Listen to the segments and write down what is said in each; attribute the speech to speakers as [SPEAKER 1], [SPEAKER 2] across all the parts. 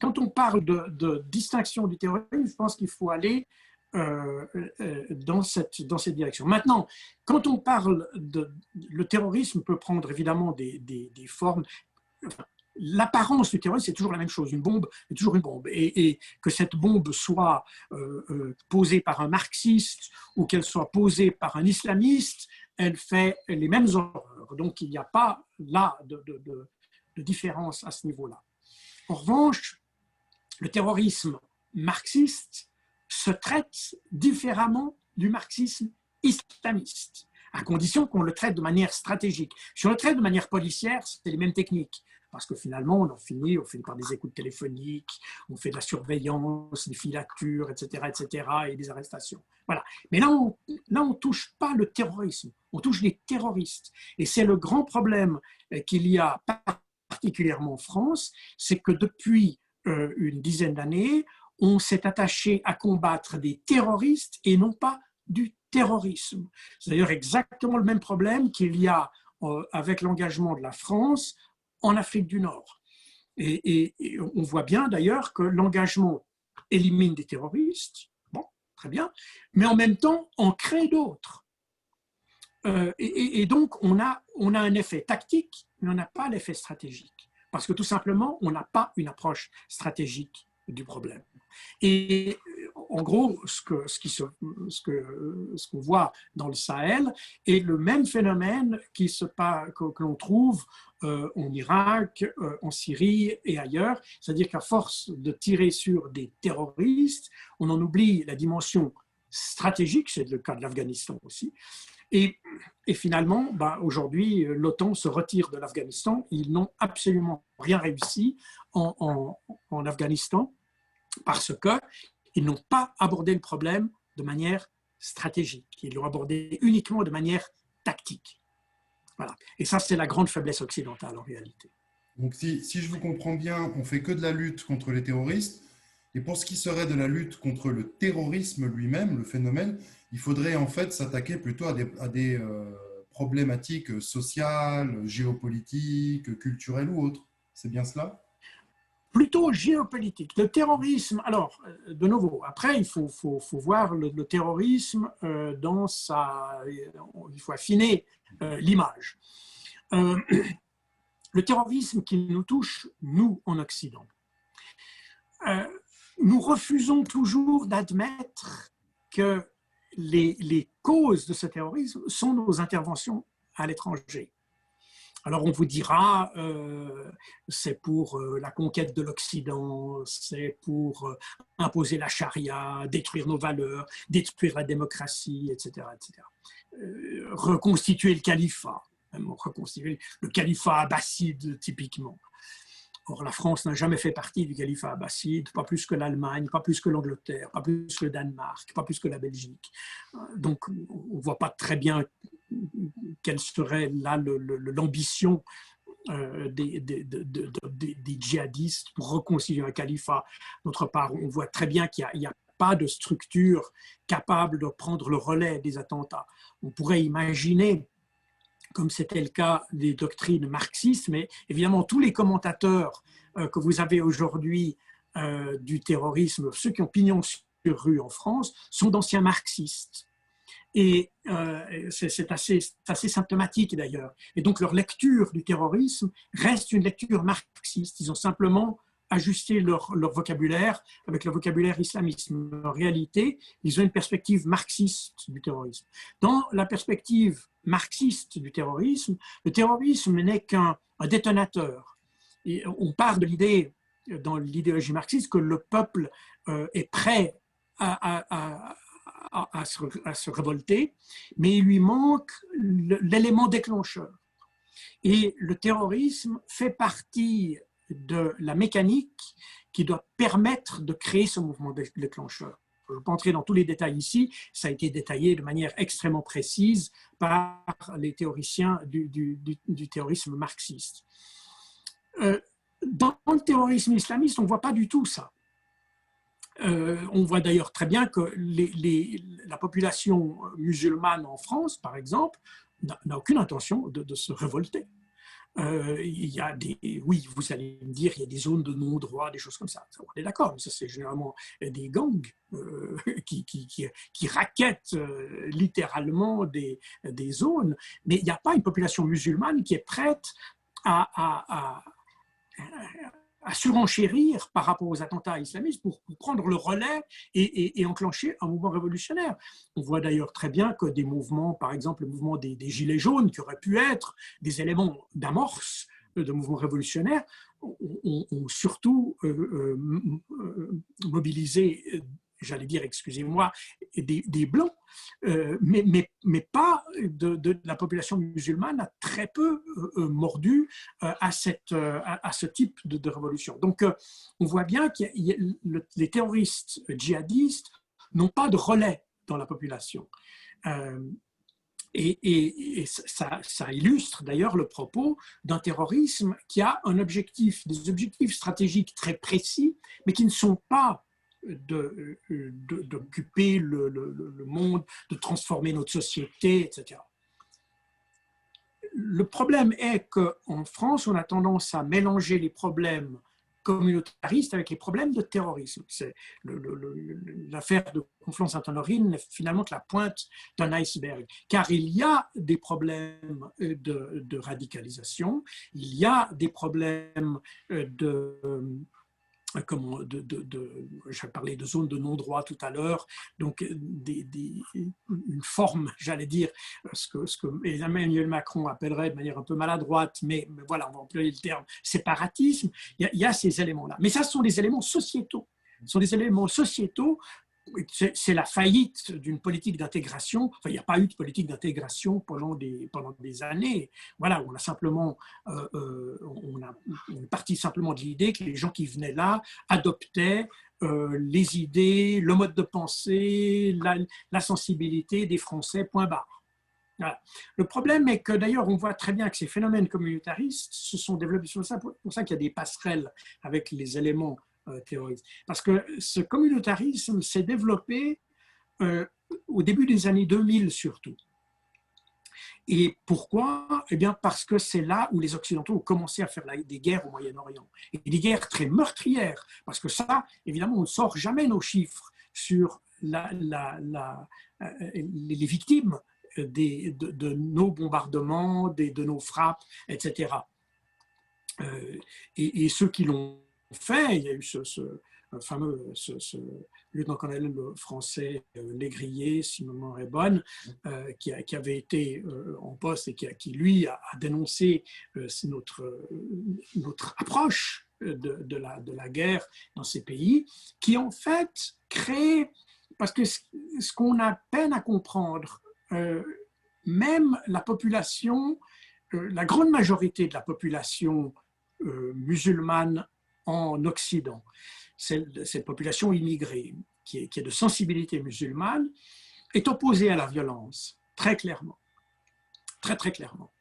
[SPEAKER 1] quand on parle de distinction du terrorisme, je pense qu'il faut aller dans cette direction. Maintenant, quand on parle le terrorisme peut prendre évidemment des formes. Enfin, l'apparence du terrorisme, c'est toujours la même chose. Une bombe est toujours une bombe. Et que cette bombe soit posée par un marxiste ou qu'elle soit posée par un islamiste, elle fait les mêmes horreurs. Donc, il n'y a pas là de différence à ce niveau-là. En revanche, le terrorisme marxiste se traite différemment du marxisme islamiste, à condition qu'on le traite de manière stratégique. Si on le traite de manière policière, c'est les mêmes techniques. Parce que finalement, on fait par des écoutes téléphoniques, on fait de la surveillance, des filatures, etc., et des arrestations. Voilà. Mais là, on ne touche pas le terrorisme, on touche les terroristes. Et c'est le grand problème qu'il y a particulièrement en France, c'est que depuis une dizaine d'années, on s'est attaché à combattre des terroristes et non pas du terrorisme. C'est d'ailleurs exactement le même problème qu'il y a avec l'engagement de la France en Afrique du Nord. Et on voit bien d'ailleurs que l'engagement élimine des terroristes, bon, très bien, mais en même temps, on crée d'autres. Et donc, on a un effet tactique, mais on n'a pas l'effet stratégique. Parce que tout simplement, on n'a pas une approche stratégique du problème. Et en gros, ce qu'on voit dans le Sahel est le même phénomène que l'on trouve en Irak, en Syrie et ailleurs. C'est-à-dire qu'à force de tirer sur des terroristes, on en oublie la dimension stratégique, c'est le cas de l'Afghanistan aussi. Et finalement, aujourd'hui, l'OTAN se retire de l'Afghanistan. Ils n'ont absolument rien réussi en Afghanistan parce qu'ils n'ont pas abordé le problème de manière stratégique. Ils l'ont abordé uniquement de manière tactique. Voilà. Et ça, c'est la grande faiblesse occidentale en réalité.
[SPEAKER 2] Donc si je vous comprends bien, on fait que de la lutte contre les terroristes. Et pour ce qui serait de la lutte contre le terrorisme lui-même, le phénomène, il faudrait en fait s'attaquer plutôt à des problématiques sociales, géopolitiques, culturelles ou autres. C'est bien cela?
[SPEAKER 1] Plutôt géopolitique. Le terrorisme, alors, de nouveau, après, il faut voir le terrorisme dans sa... Il faut affiner l'image. Le terrorisme qui nous touche, nous, en Occident, nous refusons toujours d'admettre que les causes de ce terrorisme sont nos interventions à l'étranger. Alors on vous dira, c'est pour la conquête de l'Occident, c'est pour imposer la charia, détruire nos valeurs, détruire la démocratie, etc. Reconstituer le califat, même reconstituer le califat abbasside typiquement. Or, la France n'a jamais fait partie du califat abbasside, pas plus que l'Allemagne, pas plus que l'Angleterre, pas plus que le Danemark, pas plus que la Belgique. Donc, on ne voit pas très bien quelle serait là l'ambition des djihadistes pour reconstituer un califat. D'autre part, on voit très bien qu'il n'y a pas de structure capable de prendre le relais des attentats. On pourrait imaginer, comme c'était le cas des doctrines marxistes, mais évidemment tous les commentateurs que vous avez aujourd'hui du terrorisme, ceux qui ont pignon sur rue en France, sont d'anciens marxistes. Et c'est assez symptomatique d'ailleurs. Et donc leur lecture du terrorisme reste une lecture marxiste. Ils ont simplement ajusté leur vocabulaire avec le vocabulaire islamiste. En réalité, ils ont une perspective marxiste du terrorisme. Dans la perspective marxiste du terrorisme, le terrorisme n'est qu'un détonateur. Et on part de l'idée, dans l'idéologie marxiste, que le peuple est prêt à se révolter, mais il lui manque l'élément déclencheur. Et le terrorisme fait partie de la mécanique qui doit permettre de créer ce mouvement déclencheur. Je ne vais pas entrer dans tous les détails ici, ça a été détaillé de manière extrêmement précise par les théoriciens du terrorisme marxiste. Dans le terrorisme islamiste, on ne voit pas du tout ça. On voit d'ailleurs très bien que la population musulmane en France, par exemple, n'a aucune intention de se révolter. Il y a oui, vous allez me dire, il y a des zones de non-droit, des choses comme ça. On est d'accord, mais ça, c'est généralement des gangs qui rackettent littéralement des zones. Mais il n'y a pas une population musulmane qui est prête à, à, à surenchérir par rapport aux attentats islamistes pour prendre le relais et enclencher un mouvement révolutionnaire. On voit d'ailleurs très bien que des mouvements, par exemple le mouvement des Gilets jaunes, qui auraient pu être des éléments d'amorce de mouvements révolutionnaires, ont surtout mobilisé, j'allais dire, excusez-moi, des blancs, mais pas de la population musulmane a très peu mordu à ce type de révolution. Donc, on voit bien que les terroristes djihadistes n'ont pas de relais dans la population. Et ça illustre d'ailleurs le propos d'un terrorisme qui a des objectifs stratégiques très précis, mais qui ne sont pas d'occuper le monde, de transformer notre société, etc. Le problème est qu'en France, on a tendance à mélanger les problèmes communautaristes avec les problèmes de terrorisme. C'est l'affaire de Conflans-Sainte-Honorine n'est finalement que la pointe d'un iceberg, car il y a des problèmes de radicalisation, il y a des problèmes je parlais de zones de non-droit tout à l'heure, donc une forme, j'allais dire, ce que Emmanuel Macron appellerait de manière un peu maladroite, mais voilà, on va employer le terme séparatisme, il y a ces éléments-là. Mais ça, ce sont des éléments sociétaux. Ce sont des éléments sociétaux. C'est la faillite d'une politique d'intégration. Enfin, il n'y a pas eu de politique d'intégration pendant des années. Voilà, on a simplement, on est parti simplement de l'idée que les gens qui venaient là adoptaient les idées, le mode de pensée, la sensibilité des Français, point barre. Voilà. Le problème est que d'ailleurs, on voit très bien que ces phénomènes communautaristes se sont développés sur ça, pour ça qu'il y a des passerelles avec les éléments terroristes. Parce que ce communautarisme s'est développé au début des années 2000 surtout. Et pourquoi? Eh bien parce que c'est là où les Occidentaux ont commencé à faire des guerres au Moyen-Orient. Et des guerres très meurtrières, parce que ça, évidemment, on ne sort jamais nos chiffres sur les victimes de nos bombardements, de nos frappes, etc. Et ceux qui l'ont fait, il y a eu ce fameux lieutenant-colonel français Légrier, si ma mémoire est bonne, qui avait été en poste et qui lui, a dénoncé notre approche de la guerre dans ces pays, qui en fait crée, parce que ce qu'on a peine à comprendre, même la population, la grande majorité de la population musulmane en Occident, cette population immigrée qui est de sensibilité musulmane, est opposée à la violence, très clairement. Très, très clairement.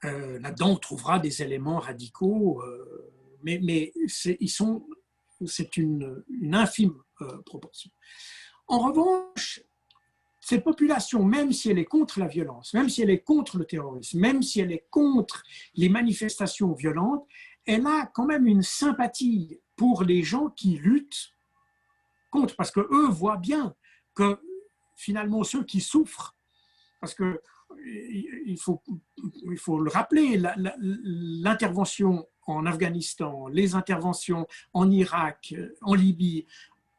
[SPEAKER 1] Là-dedans, on trouvera des éléments radicaux, mais c'est une infime proportion. En revanche, cette population, même si elle est contre la violence, même si elle est contre le terrorisme, même si elle est contre les manifestations violentes, elle a quand même une sympathie pour les gens qui luttent contre, parce qu'eux voient bien que finalement ceux qui souffrent, parce que il faut le rappeler, l'intervention en Afghanistan, les interventions en Irak, en Libye,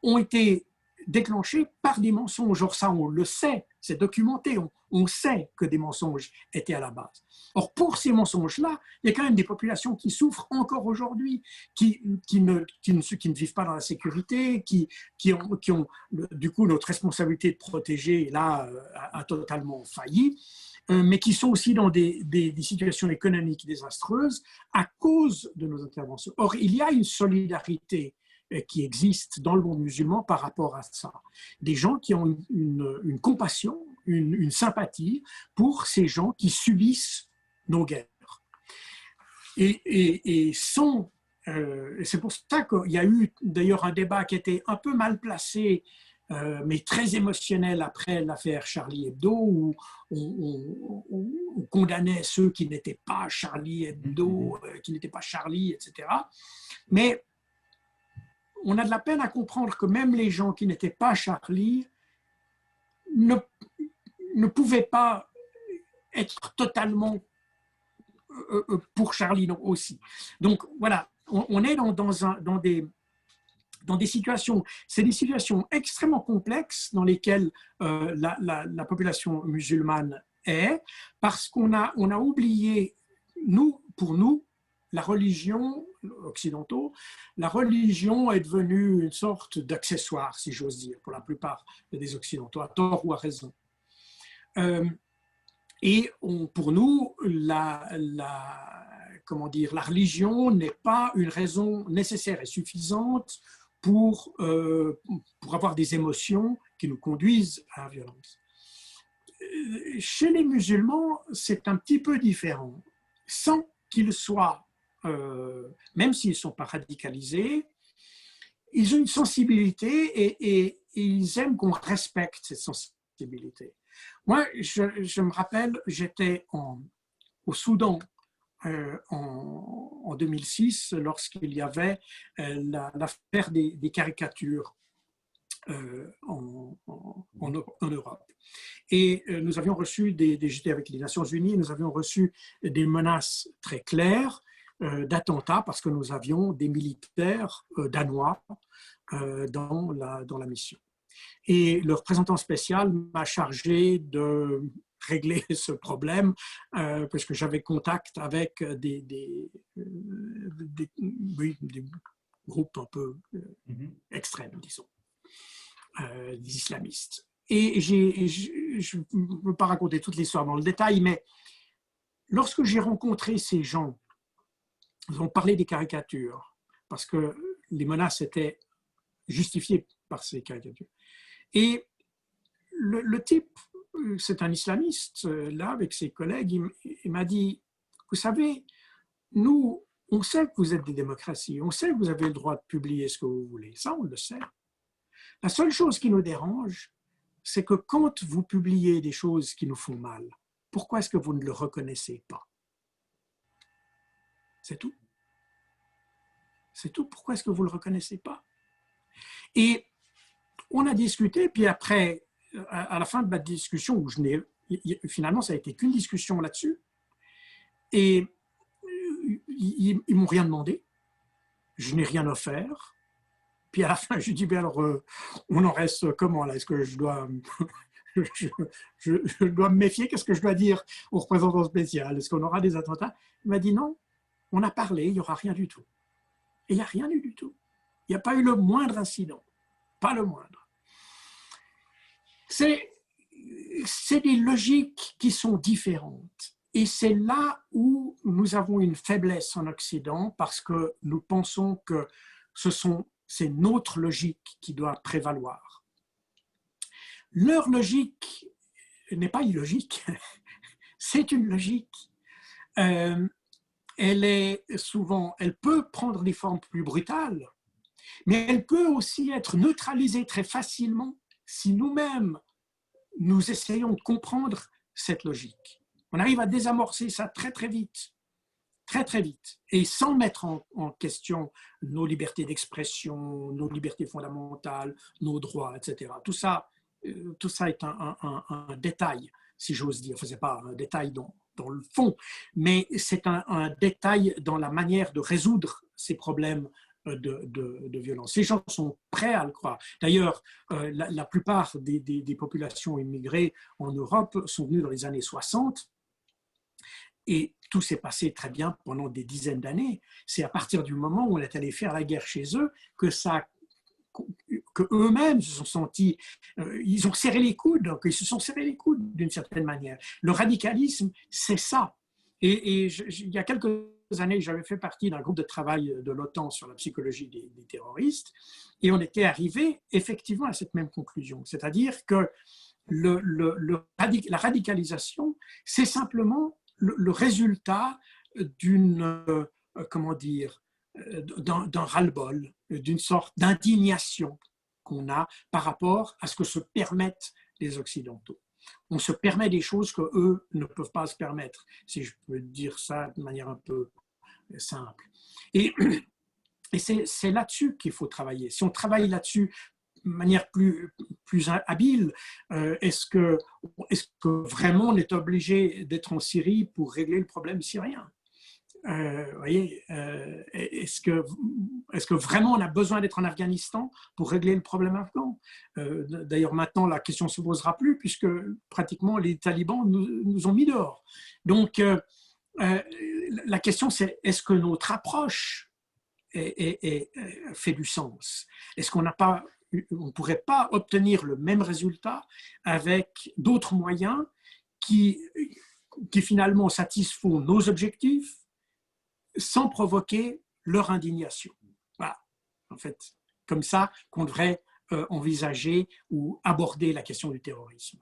[SPEAKER 1] ont été déclenchées par des mensonges. Or ça, on le sait, c'est documenté, on sait que des mensonges étaient à la base. Or, pour ces mensonges-là, il y a quand même des populations qui souffrent encore aujourd'hui, qui ne vivent pas dans la sécurité, qui ont du coup, notre responsabilité de protéger, là, a totalement failli, mais qui sont aussi dans des situations économiques désastreuses à cause de nos interventions. Or, il y a une solidarité qui existe dans le monde musulman par rapport à ça. Des gens qui ont une compassion, une sympathie pour ces gens qui subissent nos guerres. Et c'est pour ça qu'il y a eu d'ailleurs un débat qui était un peu mal placé mais très émotionnel après l'affaire Charlie Hebdo, où on condamnait ceux qui n'étaient pas Charlie Hebdo, qui n'étaient pas Charlie, etc. Mais on a de la peine à comprendre que même les gens qui n'étaient pas Charlie ne pouvaient pas être totalement pour Charlie non, aussi. Donc voilà, on est dans des situations, c'est des situations extrêmement complexes dans lesquelles la population musulmane est, parce qu'on a oublié, pour nous, la religion, occidentaux, la religion est devenue une sorte d'accessoire, si j'ose dire, pour la plupart des Occidentaux, à tort ou à raison. Et pour nous, la religion n'est pas une raison nécessaire et suffisante pour avoir des émotions qui nous conduisent à la violence. Chez les musulmans, c'est un petit peu différent. Sans qu'ils soient, même s'ils ne sont pas radicalisés, ils ont une sensibilité et ils aiment qu'on respecte cette sensibilité. Moi, je me rappelle, j'étais au Soudan en 2006, lorsqu'il y avait l'affaire des caricatures en Europe. Et nous avions reçu, j'étais avec les Nations Unies, nous avions reçu des menaces très claires d'attentats parce que nous avions des militaires danois dans la mission. Et le représentant spécial m'a chargé de régler ce problème parce que j'avais contact avec des groupes un peu extrêmes, disons, des islamistes. Et je ne veux pas raconter toute l'histoire dans le détail, mais lorsque j'ai rencontré ces gens, ils ont parlé des caricatures parce que les menaces étaient justifiées par ces caricatures. Et le type, c'est un islamiste, là, avec ses collègues, il m'a dit, vous savez, nous, on sait que vous êtes des démocraties, on sait que vous avez le droit de publier ce que vous voulez, ça on le sait. La seule chose qui nous dérange, c'est que quand vous publiez des choses qui nous font mal, pourquoi est-ce que vous ne le reconnaissez pas? C'est tout. C'est tout. Pourquoi est-ce que vous ne le reconnaissez pas? Et on a discuté, puis après, à la fin de ma discussion, où finalement, ça a été qu'une discussion là-dessus, et ils ne m'ont rien demandé, je n'ai rien offert, puis à la fin, je lui dis, bien alors, on en reste comment là? Est-ce que je dois me méfier? Qu'est-ce que je dois dire au représentant spécial? Est-ce qu'on aura des attentats? Il m'a dit non, on a parlé, il n'y aura rien du tout. Et il n'y a rien eu du tout. Il n'y a pas eu le moindre incident, pas le moindre. C'est des logiques qui sont différentes. Et c'est là où nous avons une faiblesse en Occident parce que nous pensons que c'est notre logique qui doit prévaloir. Leur logique n'est pas illogique, c'est une logique. Elle peut prendre des formes plus brutales, mais elle peut aussi être neutralisée très facilement si nous-mêmes, nous essayons de comprendre cette logique. On arrive à désamorcer ça très, très vite. Très, très vite. Et sans mettre en question nos libertés d'expression, nos libertés fondamentales, nos droits, etc. Tout ça est un détail, si j'ose dire. Enfin, ce n'est pas un détail dans le fond, mais c'est un détail dans la manière de résoudre ces problèmes de violence. Ces gens sont prêts à le croire. D'ailleurs, la plupart des populations immigrées en Europe sont venues dans les années 60 et tout s'est passé très bien pendant des dizaines d'années. C'est à partir du moment où on est allé faire la guerre chez eux que eux-mêmes se sont sentis, ils ont serré les coudes, qu'ils se sont serrés les coudes d'une certaine manière. Le radicalisme, c'est ça. Et il y a quelques années, j'avais fait partie d'un groupe de travail de l'OTAN sur la psychologie des terroristes, et on était arrivé effectivement à cette même conclusion, c'est-à-dire que la radicalisation, c'est simplement le résultat d'un ras-le-bol, d'une sorte d'indignation qu'on a par rapport à ce que se permettent les Occidentaux. On se permet des choses qu'eux ne peuvent pas se permettre, si je peux dire ça de manière un peu simple. Et c'est là-dessus qu'il faut travailler. Si on travaille là-dessus de manière plus habile, est-ce que vraiment on est obligé d'être en Syrie pour régler le problème syrien? Voyez, est-ce que vraiment on a besoin d'être en Afghanistan pour régler le problème afghan? D'ailleurs, maintenant, la question ne se posera plus puisque pratiquement les talibans nous ont mis dehors. Donc, la question, c'est est-ce que notre approche fait du sens? Est-ce qu'on ne pourrait pas obtenir le même résultat avec d'autres moyens qui finalement satisfont nos objectifs sans provoquer leur indignation? Voilà, en fait, comme ça qu'on devrait envisager ou aborder la question du terrorisme.